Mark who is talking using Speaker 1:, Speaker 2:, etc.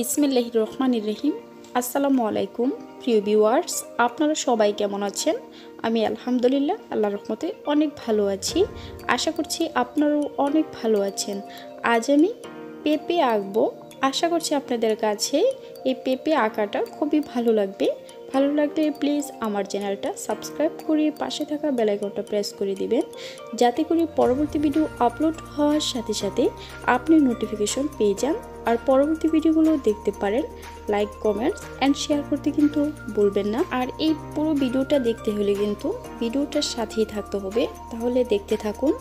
Speaker 1: বিসমিল্লাহির রহমানির রহিম। আসসালামু আলাইকুম প্রিয় ভিউয়ার্স, আপনারা সবাই কেমন আছেন? আমি আলহামদুলিল্লাহ আল্লাহর রহমতে অনেক ভালো আছি। আশা করছি আপনারাও অনেক ভালো আছেন। আজ আমি পেঁপে আঁকবো। আশা করছি আপনাদের কাছে এই পেঁপে আঁকাটা খুবই ভালো লাগবে। ভালো লাগলে প্লিজ আমার চ্যানেলটা সাবস্ক্রাইব করে পাশে থাকা বেল আইকনটা প্রেস করে দিবেন, যাতে করে পরবর্তী ভিডিও আপলোড হওয়ার সাথে সাথে আপনি নোটিফিকেশন পেয়ে যান আর পরবর্তী ভিডিওগুলো দেখতে পারেন। লাইক, কমেন্টস অ্যান্ড শেয়ার করতে কিন্তু ভুলবেন না। আর এই পুরো ভিডিওটা দেখতে হলে কিন্তু ভিডিওটার সাথেই থাকতে হবে, তাহলে দেখতে থাকুন।